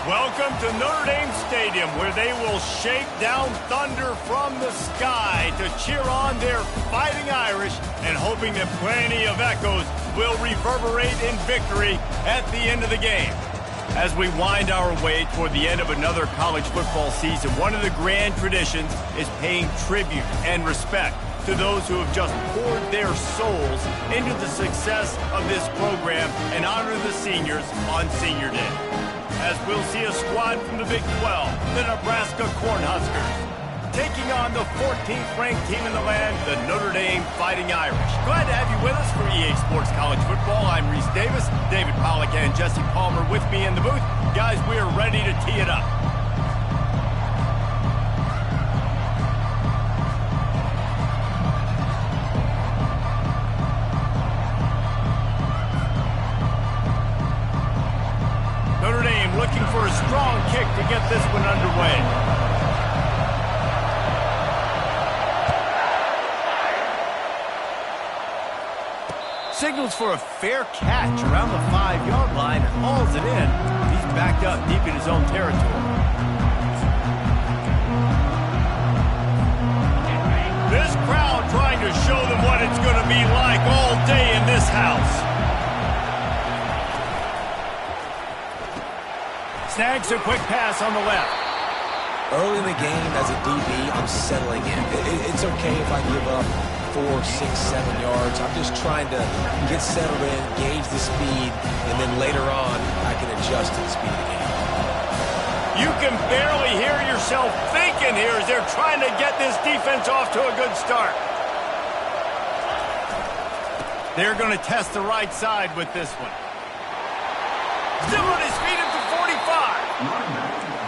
Welcome to Notre Dame Stadium, where they will shake down thunder from the sky to cheer on their Fighting Irish and hoping that plenty of echoes will reverberate in victory at the end of the game. As we wind our way toward the end of another college football season, one of the grand traditions is paying tribute and respect to those who have just poured their souls into the success of this program and honor the seniors on Senior Day. As we'll see a squad from the Big 12, the Nebraska Cornhuskers, taking on the 14th ranked team in the land, the Notre Dame Fighting Irish. Glad to have you with us for EA Sports College Football. I'm Reese Davis, David Pollack and Jesse Palmer with me in the booth. Guys, we are ready to tee it up. Notre Dame looking for a strong kick to get this one underway. Signals for a fair catch around the 5-yard line and hauls it in. He's backed up deep in his own territory. This crowd trying to show them what it's going to be like all day in this house. Snags a quick pass on the left. Early in the game, as a DB, I'm settling in. It's okay if I give up 4, 6, 7 yards. I'm just trying to get settled in, gauge the speed, and then later on, I can adjust to the speed of the game. You can barely hear yourself thinking here as they're trying to get this defense off to a good start. They're going to test the right side with this one. Still on his feet at the 45.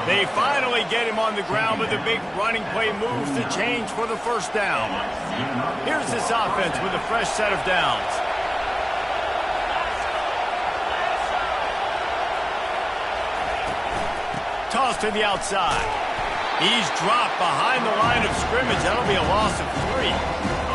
They finally get him on the ground, but the big running play moves the change for the first down. Here's this offense with a fresh set of downs. Toss to the outside. He's dropped behind the line of scrimmage. That'll be a loss of 3.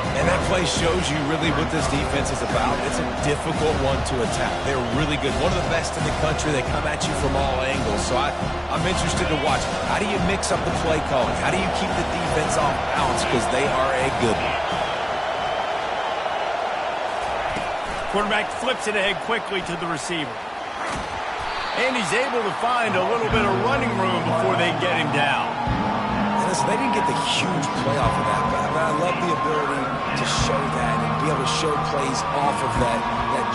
And that play shows you really what this defense is about. It's a difficult one to attack. They're really good. One of the best in the country. They come at you from all angles. So I'm interested to watch. How do you mix up the play calling? How do you keep the defense off balance? Because they are a good one. Quarterback flips it ahead quickly to the receiver. And he's able to find a little bit of running room before they get him down. Listen, they didn't get the huge play off of that, but I love the ability to show that and be able to show plays off of that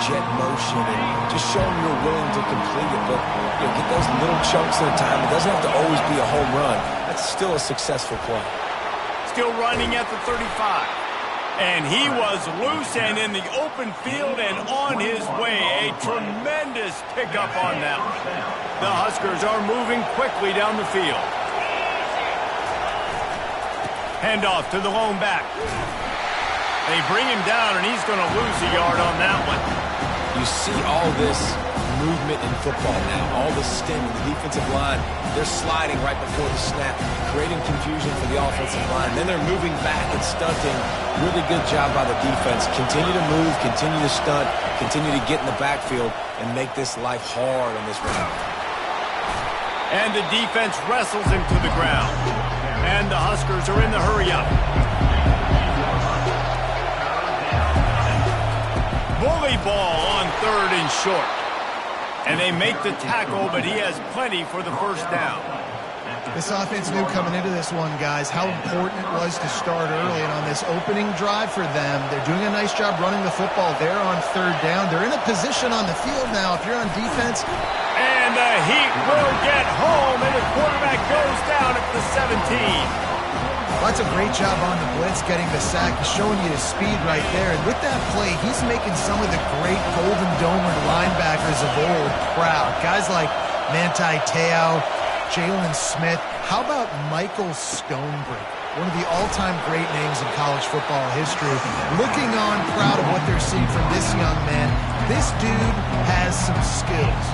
jet motion and just show them you're willing to complete it. But get those little chunks at a time. It doesn't have to always be a home run. That's still a successful play. Still running at the 35. And he was loose and in the open field and on his way. A tremendous pickup on that one. The Huskers are moving quickly down the field. Handoff to the lone back. They bring him down, and he's going to lose a yard on that one. You see all this movement in football now, all the stemming, the defensive line, they're sliding right before the snap, creating confusion for the offensive line. Then they're moving back and stunting. Really good job by the defense. Continue to move, continue to stunt, continue to get in the backfield, and make this life hard on this round. And the defense wrestles him to the ground. And the Huskers are in the hurry-up. Bully ball on 3rd and short. And they make the tackle, but he has plenty for the first down. This offense knew coming into this one, guys, how important it was to start early. And on this opening drive for them, they're doing a nice job running the football. They're on 3rd down. They're in a position on the field now. If you're on defense. And the Heat will get home, and the quarterback goes down at the 17. Well, that's a great job on the blitz, getting the sack, showing you his speed right there. And with that play, he's making some of the great Golden Domer linebackers of old proud. Guys like Ncaa25, Jalen Smith. How about Michael Stonebreaker? One of the all-time great names in college football history. Looking on, proud of what they're seeing from this young man. This dude has some skills.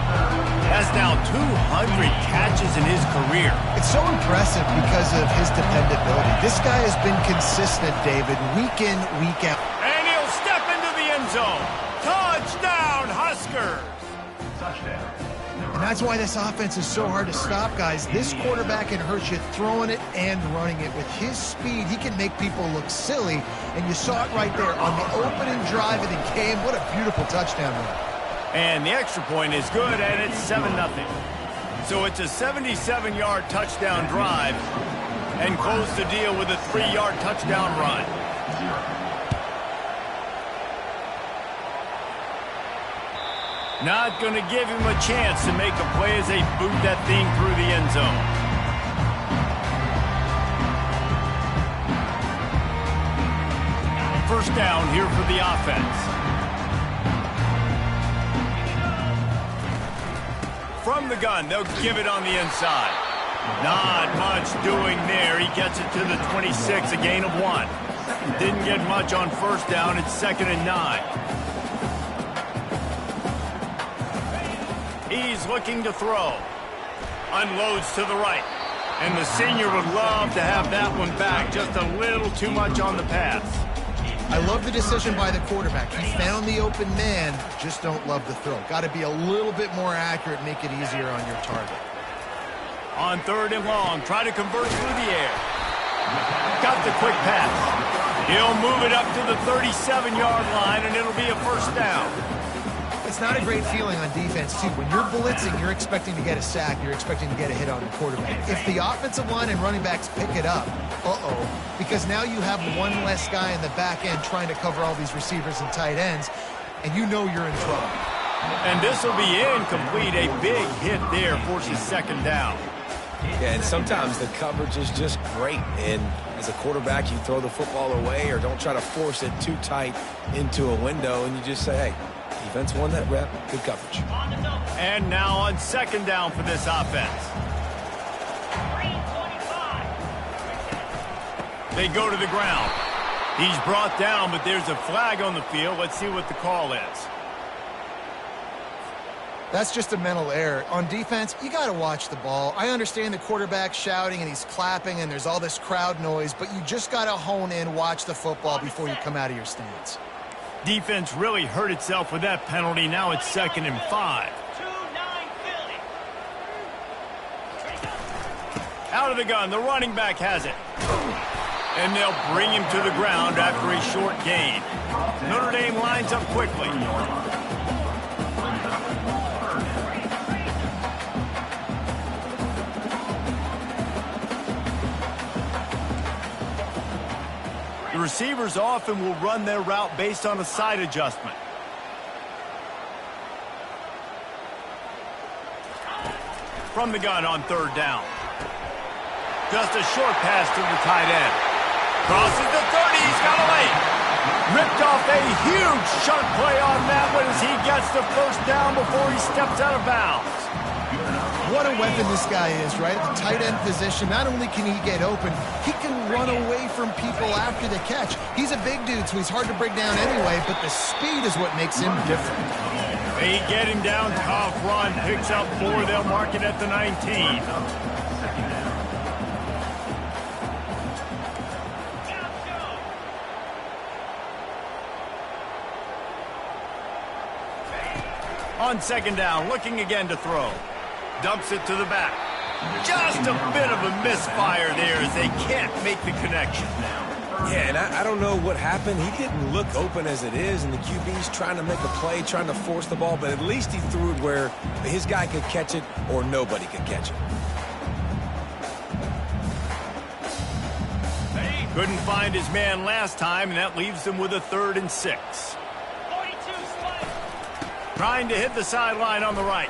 Has now 200 catches in his career. It's so impressive because of his dependability. This guy has been consistent, David, week in, week out. And he'll step into the end zone. Touchdown, Huskers! Touchdown. And that's why this offense is so hard to stop, guys. This quarterback can hurt you throwing it and running it. With his speed, he can make people look silly. And you saw it right there on the opening drive of the game. What a beautiful touchdown run. And the extra point is good, and it's 7-0. So it's a 77-yard touchdown drive, and close the deal with a 3-yard touchdown run. Not going to give him a chance to make a play as they boot that thing through the end zone. First down here for the offense. From the gun, they'll give it on the inside. Not much doing there. He gets it to the 26, a gain of 1. Didn't get much on first down. It's 2nd and 9. He's looking to throw. Unloads to the right. And the senior would love to have that one back. Just a little too much on the pass. I love the decision by the quarterback. He found the open man, just don't love the throw. Got to be a little bit more accurate, make it easier on your target. On 3rd and long, try to convert through the air. Got the quick pass. He'll move it up to the 37-yard line, and it'll be a first down. It's not a great feeling on defense, too. When you're blitzing, you're expecting to get a sack. You're expecting to get a hit on the quarterback. If the offensive line and running backs pick it up, because now you have one less guy in the back end trying to cover all these receivers and tight ends, and you know you're in trouble. And this will be incomplete. A big hit there forces 2nd down. Yeah, and sometimes the coverage is just great. And as a quarterback, you throw the football away or don't try to force it too tight into a window, and you just say, hey, defense won that rep, good coverage. And now on 2nd down for this offense. They go to the ground. He's brought down, but there's a flag on the field. Let's see what the call is. That's just a mental error. On defense, you got to watch the ball. I understand the quarterback shouting and he's clapping and there's all this crowd noise, but you just got to hone in, watch the football before you come out of your stance. Defense really hurt itself with that penalty. Now it's 2nd and 5. Out of the gun, the running back has it. And they'll bring him to the ground after a short gain. Notre Dame lines up quickly. The receivers often will run their route based on a side adjustment. From the gun on 3rd down. Just a short pass to the tight end. Crosses the 30, he's got a lane. Ripped off a huge chunk play on that one as he gets the first down before he steps out of bounds. What a weapon this guy is, right? At the tight end position, not only can he get open, he can run away from people after the catch. He's a big dude, so he's hard to bring down anyway, but the speed is what makes him different. They get him down, tough run, picks up 4, they'll mark it at the 19. On 2nd down, looking again to throw. Dumps it to the back. Just a bit of a misfire there as they can't make the connection. Yeah, and I don't know what happened. He didn't look open as it is, and the QB's trying to make a play, trying to force the ball, but at least he threw it where his guy could catch it or nobody could catch it. Couldn't find his man last time, and that leaves him with a 3rd and 6. Trying to hit the sideline on the right.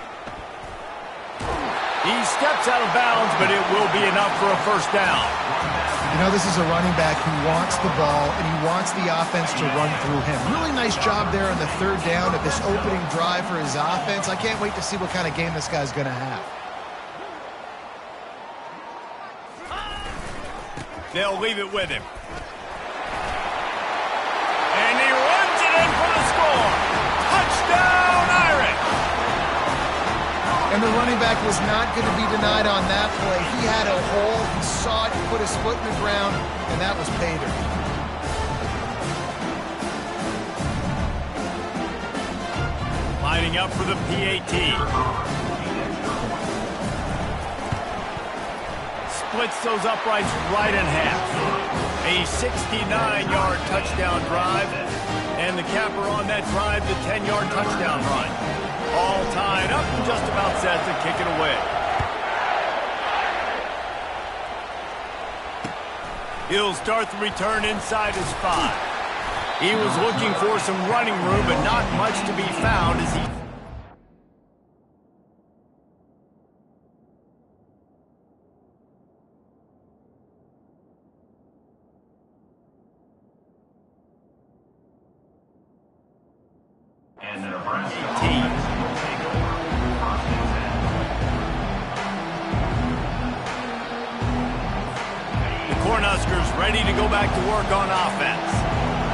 He steps out of bounds, but it will be enough for a first down. You know, this is a running back who wants the ball, and he wants the offense to run through him. Really nice job there on the 3rd down of this opening drive for his offense. I can't wait to see what kind of game this guy's going to have. They'll leave it with him. And he runs it in for the score. Touchdown, Irish! And the running back was not going to be denied on that play. He had a hole, he saw it, he put his foot in the ground, and that was pay dirt. Lining up for the PAT. splits those uprights right in half. A 69-yard touchdown drive, and the capper on that drive, the 10-yard touchdown run. All tied up and just about set to kick it away. He'll start the return inside his 5. He was looking for some running room, but not much to be found as he... And the Cornhuskers ready to go back to work on offense.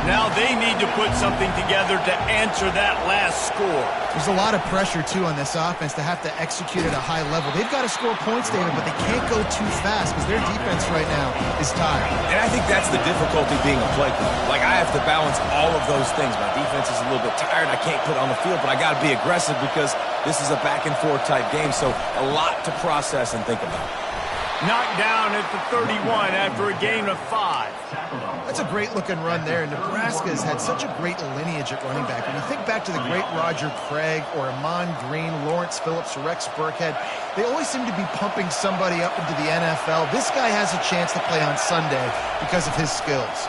Now they need to put something together to answer that last score. There's a lot of pressure, too, on this offense to have to execute at a high level. They've got to score points, David, but they can't go too fast because their defense right now is tired. And I think that's the difficulty being a play caller. Like, I have to balance all of those things. My defense is a little bit tired. I can't put it on the field, but I got to be aggressive because this is a back-and-forth type game, so a lot to process and think about. Knocked down at the 31 after a gain of 5. That's a great-looking run there. Nebraska has had such a great lineage at running back. When you think back to the great Roger Craig or Amon Green, Lawrence Phillips, Rex Burkhead, they always seem to be pumping somebody up into the NFL. This guy has a chance to play on Sunday because of his skills.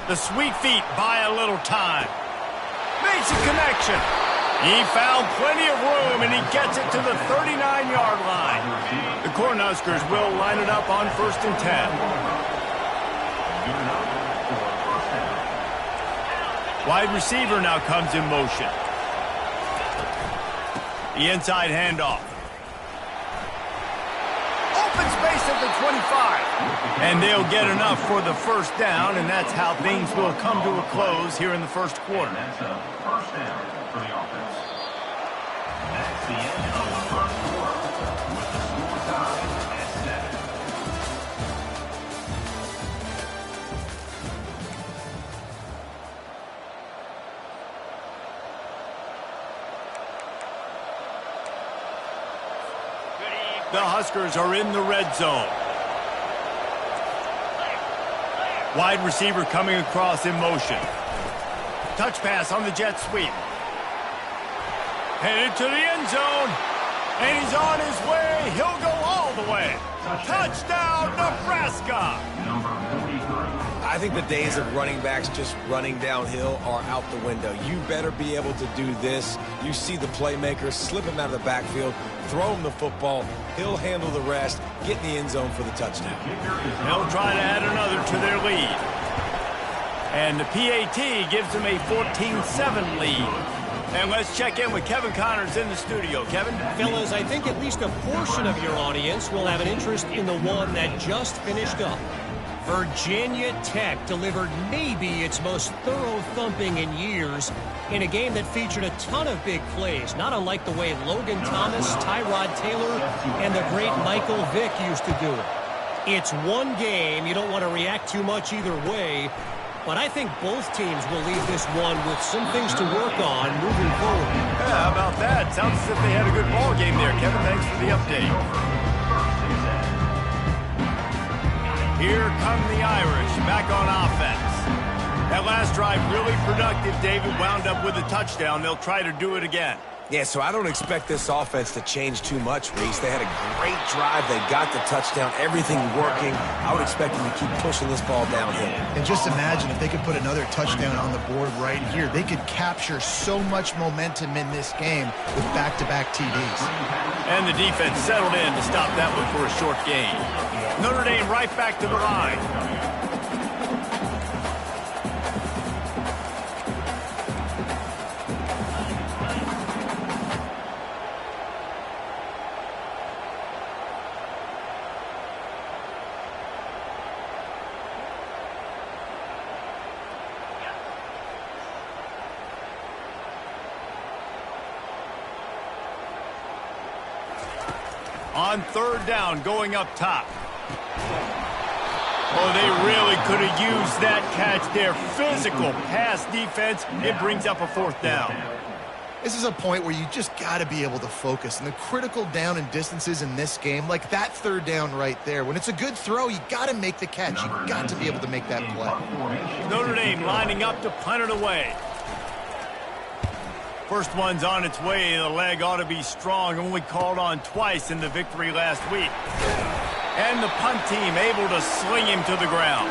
The sweet feet buy a little time. Makes a connection. He found plenty of room, and he gets it to the 39-yard line. The Cornhuskers will line it up on 1st and 10. Wide receiver now comes in motion. The inside handoff. Open space at the 25. And they'll get enough for the first down, and that's how things will come to a close here in the first quarter. That's a first down for the offense. That's the end of the first quarter with the score tied at 7. The Huskers are in the red zone. Wide receiver coming across in motion. Touch pass on the jet sweep. Headed to the end zone. And he's on his way. He'll go all the way. Touchdown, Nebraska. I think the days of running backs just running downhill are out the window. You better be able to do this. You see the playmaker, slip him out of the backfield, throw him the football. He'll handle the rest, get in the end zone for the touchdown. They'll try to add another to their lead. And the PAT gives them a 14-7 lead. And let's check in with Kevin Connors in the studio. Kevin? Fellas, I think at least a portion of your audience will have an interest in the one that just finished up. Virginia Tech delivered maybe its most thorough thumping in years in a game that featured a ton of big plays, not unlike the way Logan Thomas, Tyrod Taylor, and the great Michael Vick used to do it. It's one game. You don't want to react too much either way, but I think both teams will leave this one with some things to work on moving forward. Yeah, how about that? Sounds as if they had a good ball game there. Kevin, thanks for the update. Here come the Irish back on offense. That last drive really productive. David wound up with a touchdown. They'll try to do it again. Yeah, so I don't expect this offense to change too much, Reese. They had a great drive. They got the touchdown. Everything working. I would expect them to keep pushing this ball downhill. And just imagine if they could put another touchdown on the board right here. They could capture so much momentum in this game with back-to-back TDs. And the defense settled in to stop that one for a short gain. Notre Dame right back to the line. On third down, going up top. Oh, they really could have used that catch there. Physical pass defense. It brings up a fourth down. This is a point where you just got to be able to focus. And the critical down and distances in this game, like that third down right there, when it's a good throw, you got to make the catch. You got to be able to make that play. Notre Dame lining up to punt it away. First one's on its way. The leg ought to be strong. Only called on twice in the victory last week. And the punt team able to sling him to the ground.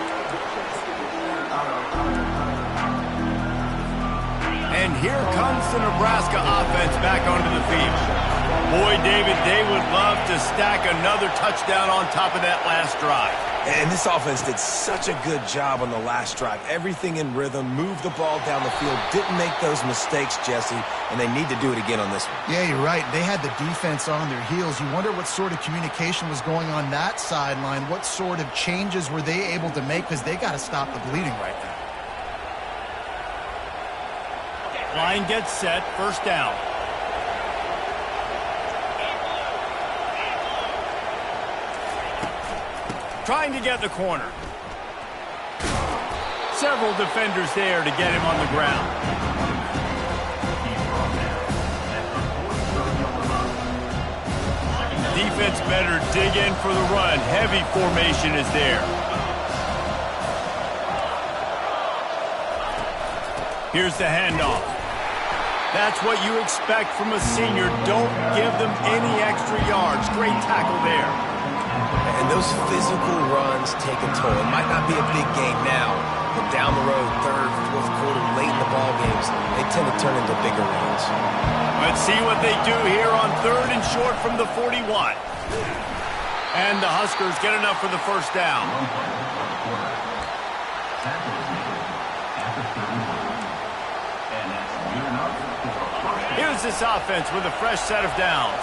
And here comes the Nebraska offense back onto the field. Boy, David, they would love to stack another touchdown on top of that last drive. And this offense did such a good job on the last drive. Everything in rhythm, moved the ball down the field, didn't make those mistakes, Jesse, and they need to do it again on this one. Yeah, you're right. They had the defense on their heels. You wonder what sort of communication was going on that sideline. What sort of changes were they able to make, because they got to stop the bleeding right now. Line gets set, first down. Trying to get the corner. Several defenders there to get him on the ground. Defense better dig in for the run. Heavy formation is there. Here's the handoff. That's what you expect from a senior. Don't give them any extra yards. Great tackle there. And those physical runs take a toll. It might not be a big game now, but down the road, third, fourth quarter, late in the ball games, they tend to turn into bigger runs. Let's see what they do here on third and short from the 41. And the Huskers get enough for the first down. Here's this offense with a fresh set of downs.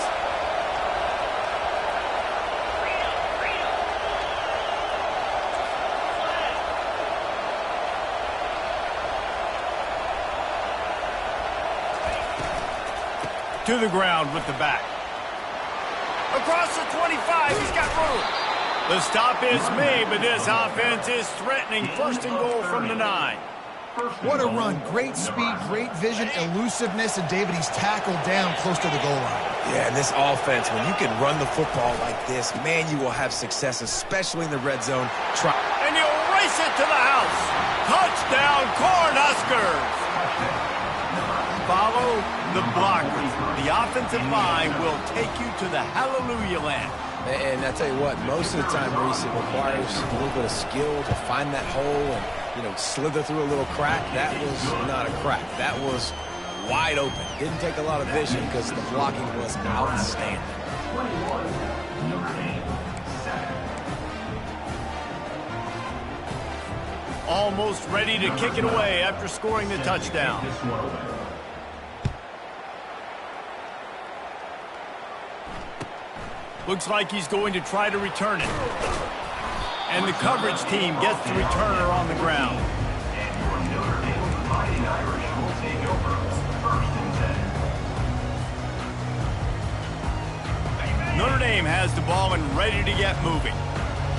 To the ground with the back. Across the 25, he's got room. The stop is made, but this offense is threatening. First and goal from the 9. What a run. Great speed, great vision, elusiveness, and David, he's tackled down close to the goal line. Yeah, and this offense, when you can run the football like this, man, you will have success, especially in the red zone. And you'll race it to the house. Touchdown, Cornhuskers. Follow the blockers. The offensive line will take you to the hallelujah land. And I tell you what, most of the time, Reese, it requires a little bit of skill to find that hole and, slither through a little crack. That was not a crack. That was wide open. Didn't take a lot of vision because the blocking was outstanding. Almost ready to kick it away after scoring the touchdown. Looks like he's going to try to return it. And the coverage team gets the returner on the ground. Notre Dame has the ball and ready to get moving.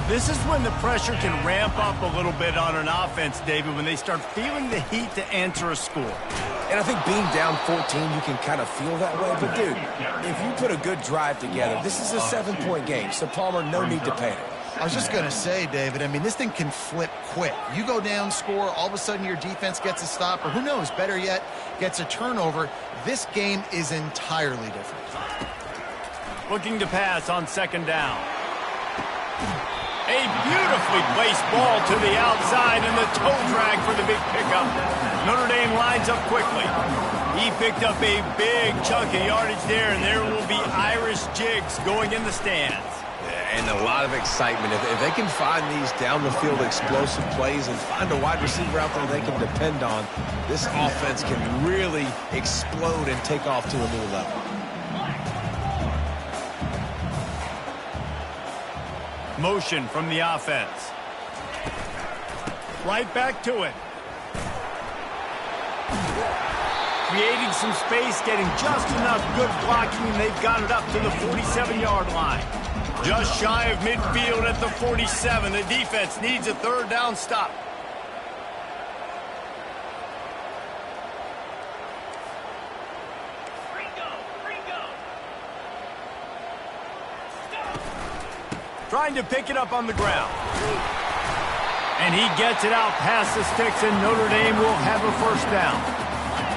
This is when the pressure can ramp up a little bit on an offense, David, when they start feeling the heat to answer a score. And I think being down 14, you can kind of feel that way. But, dude, if you put a good drive together, this is a 7-point game. So, Palmer, no need to panic. I was just going to say, David, this thing can flip quick. You go down, score, all of a sudden your defense gets a stop, or who knows, better yet, gets a turnover. This game is entirely different. Looking to pass on second down. A beautifully placed ball to the outside and the toe drag for the big pickup. Notre Dame lines up quickly. He picked up a big chunk of yardage there, and there will be Irish jigs going in the stands. And a lot of excitement. If they can find these down-the-field explosive plays and find a wide receiver out there they can depend on, this offense can really explode and take off to a new level. Motion from the offense. Right back to it. Creating some space, getting just enough good blocking, and they've got it up to the 47-yard line. Just shy of midfield at the 47. The defense needs a third down stop. trying to pick it up on the ground. And he gets it out past the sticks, and Notre Dame will have a first down.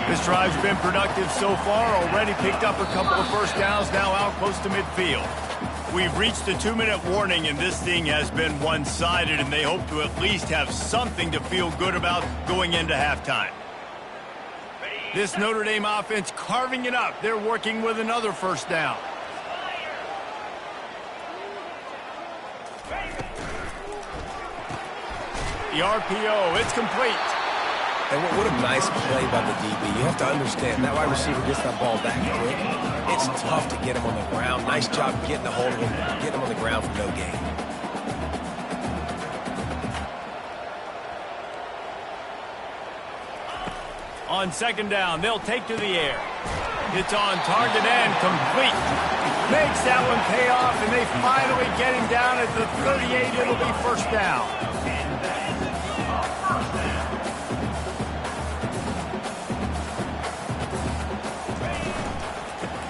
This drive's been productive so far, already picked up a couple of first downs, now out close to midfield. We've reached the 2-minute warning, and this thing has been one-sided, and they hope to at least have something to feel good about going into halftime. This Notre Dame offense carving it up. They're working with another first down. The RPO, it's complete. And what a nice play by the DB. You have to understand, that wide receiver gets that ball back quick. It's tough to get him on the ground. Nice job getting a hold of him, getting him on the ground for no gain. On second down, they'll take to the air. It's on target and complete. Makes that one pay off, and they finally get him down at the 38. It'll be first down.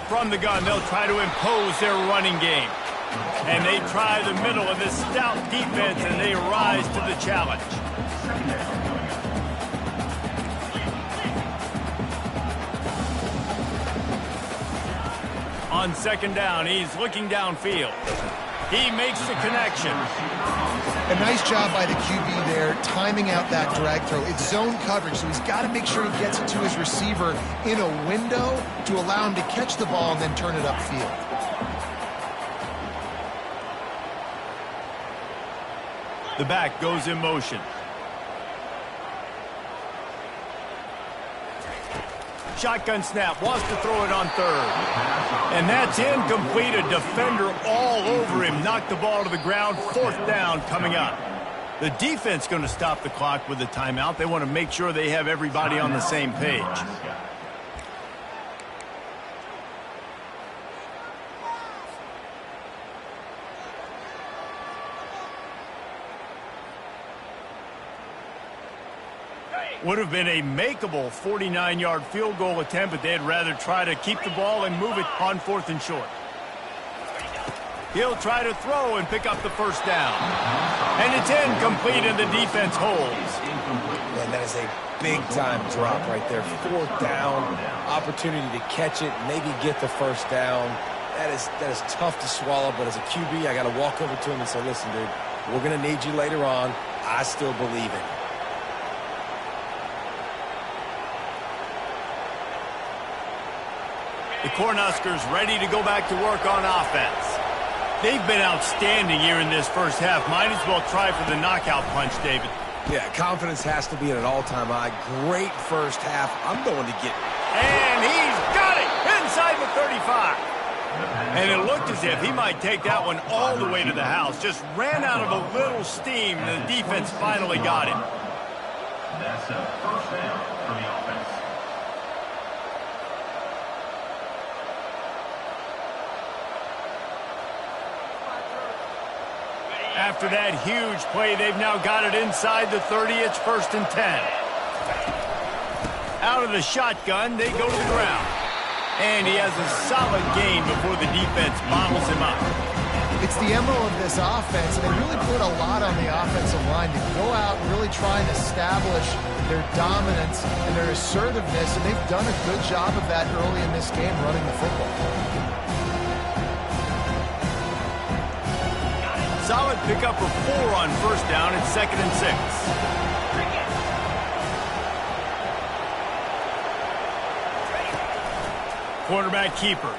From the gun, they'll try to impose their running game. And they try the middle of this stout defense, and they rise to the challenge. On second down, he's looking downfield. He makes the connection. A nice job by the QB there, timing out that drag throw. It's zone coverage, so he's got to make sure he gets it to his receiver in a window to allow him to catch the ball and then turn it upfield. The back goes in motion. Shotgun snap, wants to throw it on third. And that's incomplete. A defender all over him. Knocked the ball to the ground. Fourth down coming up. The defense going to stop the clock with the timeout. They want to make sure they have everybody on the same page. Would have been a makeable 49-yard field goal attempt, but they'd rather try to keep the ball and move it on fourth and short. He'll try to throw and pick up the first down. And it's incomplete, and the defense holds. Man, that is a big-time drop right there. Fourth down, opportunity to catch it, maybe get the first down. That is tough to swallow, but as a QB, I got to walk over to him and say, listen, dude, we're going to need you later on. I still believe it. The Cornhuskers ready to go back to work on offense. They've been outstanding here in this first half. Might as well try for the knockout punch, David. Yeah, confidence has to be at an all-time high. Great first half. I'm going to get it. And he's got it inside the 35. And it looked as if he might take that one all the way to the house. Just ran out of a little steam, and the defense finally got him. That's a first down for the offense. After that huge play, they've now got it inside the 30. It's first and 10. Out of the shotgun, they go to the ground. And he has a solid gain before the defense bottles him up. It's the MO of this offense, and they really put a lot on the offensive line to go out and really try and establish their dominance and their assertiveness, and they've done a good job of that early in this game running the football. Solid pickup of 4 on first down. It's second and 6. Quarterback keeper.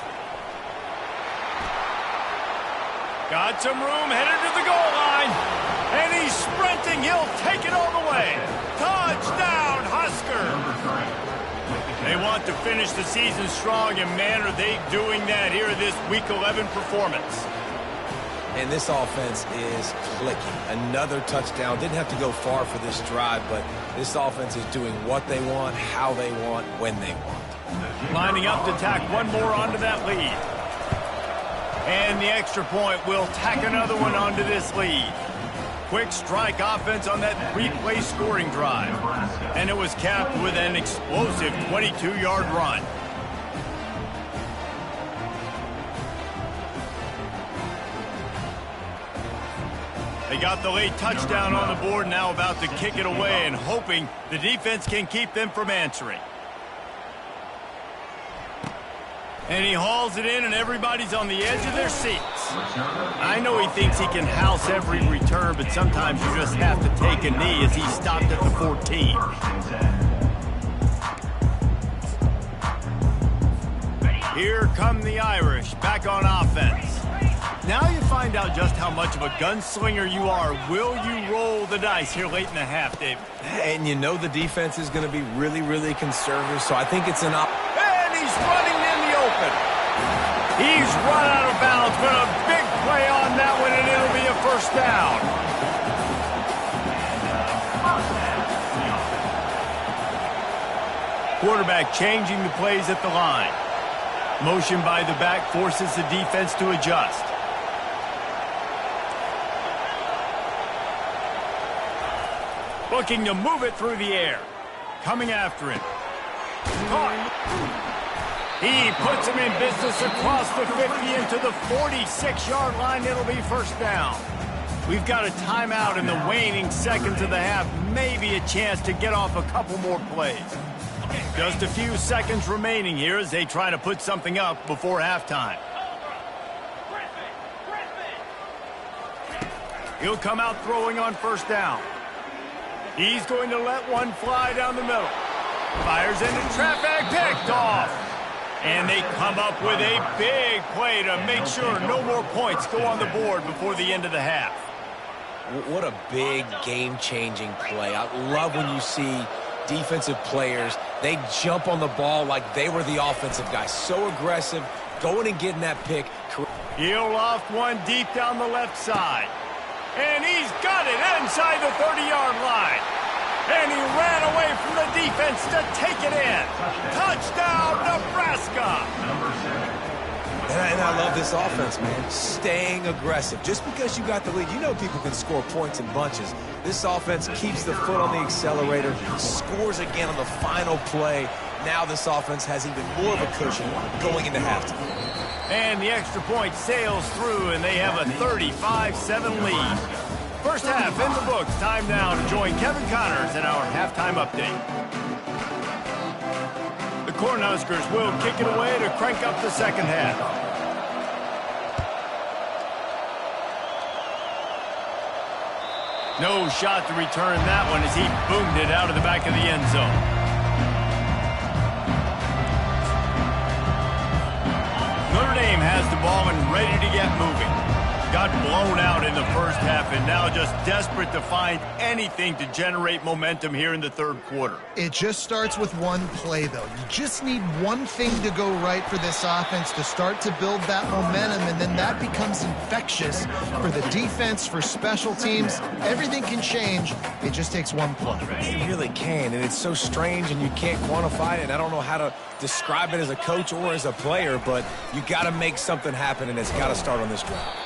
Got some room, headed to the goal line. And he's sprinting. He'll take it all the way. Touchdown, Husker. They want to finish the season strong, and man, are they doing that here in this Week 11 performance. And this offense is clicking. Another touchdown. Didn't have to go far for this drive, but this offense is doing what they want, how they want, when they want. Lining up to tack one more onto that lead. And the extra point will tack another one onto this lead. Quick strike offense on that 3-play scoring drive. And it was capped with an explosive 22-yard run. They got the late touchdown on the board, now about to kick it away and hoping the defense can keep them from answering. And he hauls it in, and everybody's on the edge of their seats. I know he thinks he can house every return, but sometimes you just have to take a knee as he stopped at the 14. Here come the Irish, back on offense. Now you find out just how much of a gunslinger you are. Will you roll the dice here late in the half, David? And you know the defense is going to be really, really conservative, so I think it's an And he's running in the open. He's run out of bounds, but a big play on that one, and it'll be a first down. Quarterback changing the plays at the line. Motion by the back forces the defense to adjust. Looking to move it through the air. Coming after him. Caught. He puts him in business across the 50 into the 46-yard line. It'll be first down. We've got a timeout in the waning seconds of the half. Maybe a chance to get off a couple more plays. Just a few seconds remaining here as they try to put something up before halftime. He'll come out throwing on first down. He's going to let one fly down the middle. Fires into traffic, picked off. And they come up with a big play to make sure no more points go on the board before the end of the half. What a big game-changing play. I love when you see defensive players, they jump on the ball like they were the offensive guy. So aggressive, going and getting that pick. He'll loft one deep down the left side. And he's got it inside the 30-yard line. And he ran away from the defense to take it in. Touchdown, Nebraska. And I love this offense, man. Staying aggressive. Just because you got the lead, you know people can score points in bunches. This offense keeps the foot on the accelerator, scores again on the final play. Now this offense has even more of a cushion going into halftime. And the extra point sails through, and they have a 35-7 lead. First half in the books. Time now to join Kevin Connors in our halftime update. The Cornhuskers will kick it away to crank up the second half. No shot to return that one as he boomed it out of the back of the end zone. Notre Dame has the ball and ready to get moving. Got blown out in the first half and now just desperate to find anything to generate momentum here in the third quarter. It just starts with one play, though. You just need one thing to go right for this offense to start to build that momentum, and then that becomes infectious for the defense, for special teams. Everything can change. It just takes one play. It really can, and it's so strange, and you can't quantify it, and I don't know how to describe it as a coach or as a player, but you got to make something happen, and it's got to start on this drive.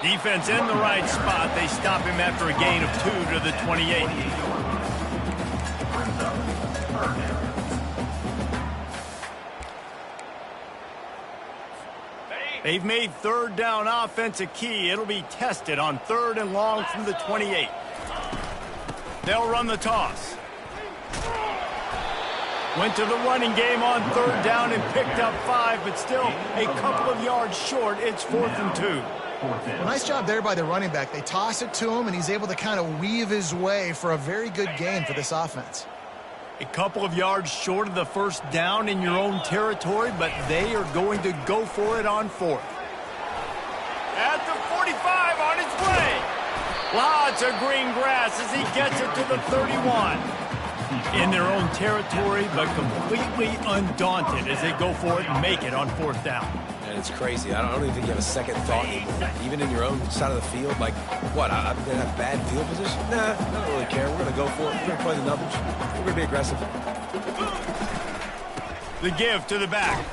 Defense in the right spot. They stop him after a gain of 2 to the 28. They've made third down offense a key. It'll be tested on 3rd and long from the 28. They'll run the toss. Went to the running game on 3rd down and picked up 5, but still a couple of yards short. It's 4th and 2. Well, nice job there by the running back. They toss it to him, and he's able to kind of weave his way for a very good gain for this offense. A couple of yards short of the first down in your own territory, but they are going to go for it on 4th. At the 45 on its way. Lots of green grass as he gets it to the 31. In their own territory, but completely undaunted as they go for it and make it on 4th down. And it's crazy. I don't even think you have a second thought anymore. Even in your own side of the field, like, what, I'm going to have bad field position? Nah, I don't really care. We're going to go for it. We're going to play the numbers. We're going to be aggressive. The give to the back.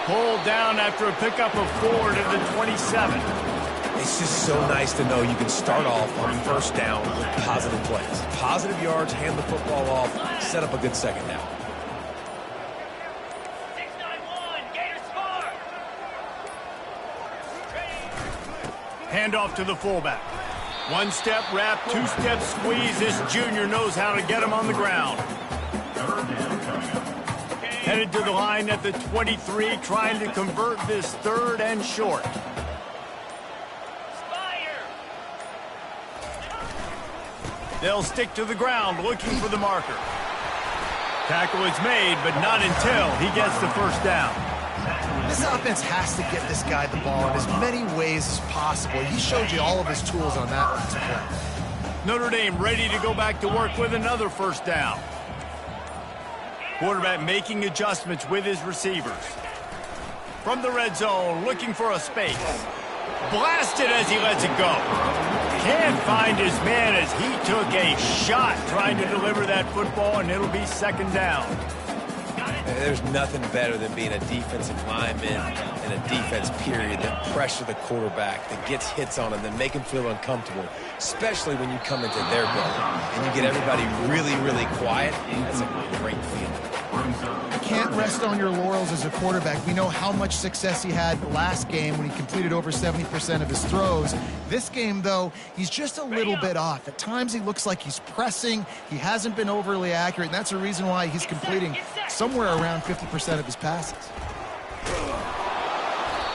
Pulled down after a pickup of 4 to the 27. It's just so nice to know you can start off on 1st down with positive plays. Positive yards, hand the football off, set up a good second down. Handoff to the fullback. One-step wrap, two-step squeeze. This junior knows how to get him on the ground. Headed to the line at the 23, trying to convert this third and short. They'll stick to the ground, looking for the marker. Tackle is made, but not until he gets the first down. This offense has to get this guy the ball in as many ways as possible. He showed you all of his tools on that last play. Notre Dame ready to go back to work with another first down. Quarterback making adjustments with his receivers. From the red zone, looking for a space. Blasted as he lets it go. Can't find his man as he took a shot trying to deliver that football, and it'll be second down. There's nothing better than being a defensive lineman in a defense period that pressure the quarterback, that gets hits on him, that make him feel uncomfortable, especially when you come into their building and you get everybody really, really quiet. That's a great feeling. You can't rest on your laurels as a quarterback. We know how much success he had last game when he completed over 70% of his throws. This game, though, he's just a little bit off. At times, he looks like he's pressing. He hasn't been overly accurate, and that's a reason why he's completing somewhere around 50% of his passes.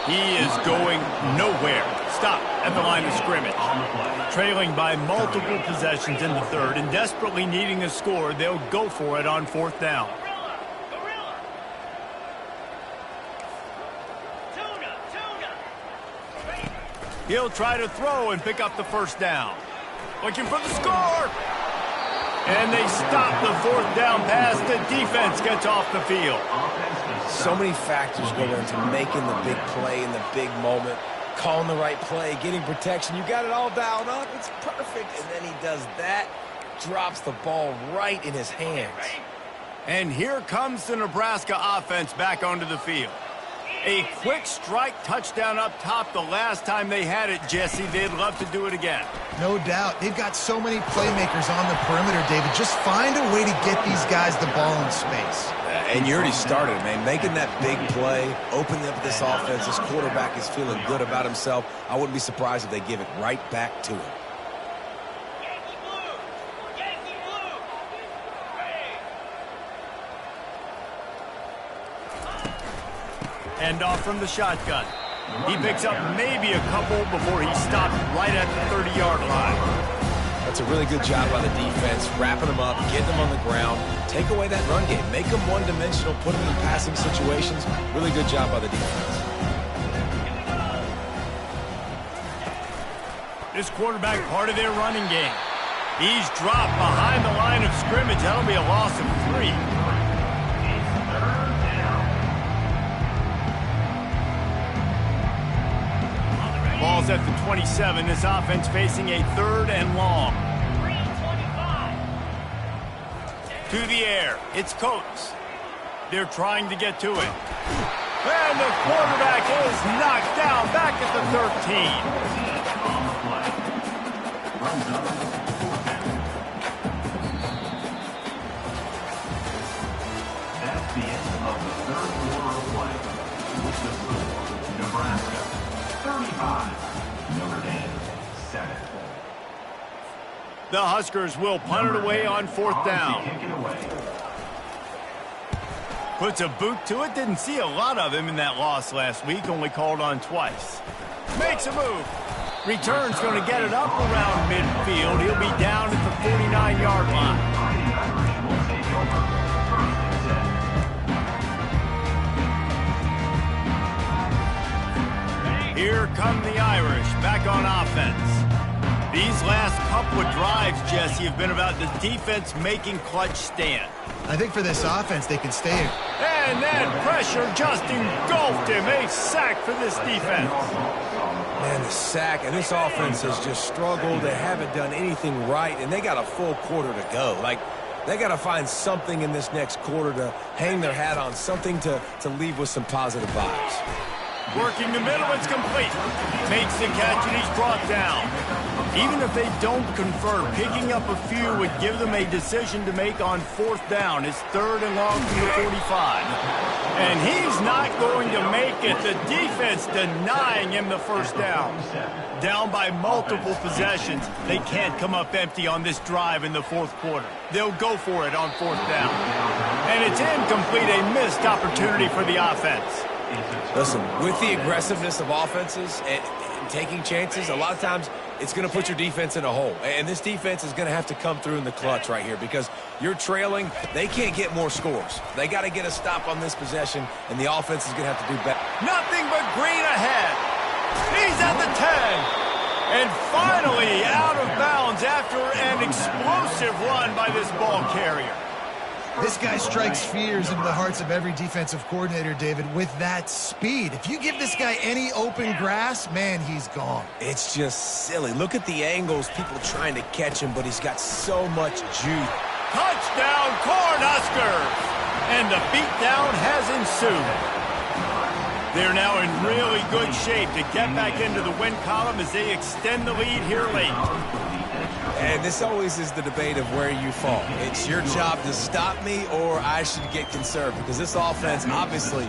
He is going nowhere. Stop at the line of scrimmage. Trailing by multiple possessions in the third and desperately needing a score, they'll go for it on fourth down. He'll try to throw and pick up the first down. Looking for the score. And they stop the fourth down pass. The defense gets off the field. So many factors go into making the big play in the big moment. Calling the right play, getting protection. You got it all dialed up. It's perfect. And then he does that. Drops the ball right in his hands. And here comes the Nebraska offense back onto the field. A quick strike touchdown up top the last time they had it, Jesse. They'd love to do it again. No doubt. They've got so many playmakers on the perimeter, David. Just find a way to get these guys the ball in space. And you already started, man. Making that big play, opening up this offense. This quarterback is feeling good about himself. I wouldn't be surprised if they give it right back to him. Hand off from the shotgun. He picks up maybe a couple before he stopped right at the 30-yard line. That's a really good job by the defense, wrapping them up, getting them on the ground. Take away that run game. Make them one-dimensional, put them in passing situations. Really good job by the defense. This quarterback, part of their running game. He's dropped behind the line of scrimmage. That'll be a loss of 3. Ball's at the 27. This offense facing a third and long. To the air. It's Coates. They're trying to get to it. And the quarterback is knocked down back at the 13. That's the end of the third quarter of play. With the score, Nebraska 35, Notre Dame 7. The Huskers will punt it away on fourth down. Puts a boot to it. Didn't see a lot of him in that loss last week. Only called on twice. Makes a move. Return's going to get it up around midfield. He'll be down at the 49-yard line. Here come the Irish back on offense. These last couple of drives, Jesse, have been about the defense making clutch stand. I think for this offense, they can stay. And then pressure just engulfed him. A sack for this defense. Man, the sack, and this offense has just struggled. They haven't done anything right, and they got a full quarter to go. Like, they got to find something in this next quarter to hang their hat on, something to leave with some positive vibes. Working the middle, it's complete. Makes the catch, and he's brought down. Even if they don't convert, picking up a few would give them a decision to make on 4th down. It's 3rd and long from the 45. And he's not going to make it. The defense denying him the 1st down. Down by multiple possessions. They can't come up empty on this drive in the 4th quarter. They'll go for it on 4th down. And it's incomplete, a missed opportunity for the offense. Listen, with the aggressiveness of offenses and taking chances, a lot of times it's going to put your defense in a hole. And this defense is going to have to come through in the clutch right here because you're trailing. They can't get more scores. They got to get a stop on this possession, and the offense is going to have to do better. Nothing but green ahead. He's at the 10. And finally out of bounds after an explosive run by this ball carrier. This guy strikes fears into the hearts of every defensive coordinator, David, with that speed. If you give this guy any open grass, man, he's gone. It's just silly. Look at the angles, people trying to catch him, but he's got so much juice. Touchdown, Cornhuskers! And the beatdown has ensued. They're now in really good shape to get back into the win column as they extend the lead here late. And this always is the debate of where you fall. It's your job to stop me or I should get conservative because this offense obviously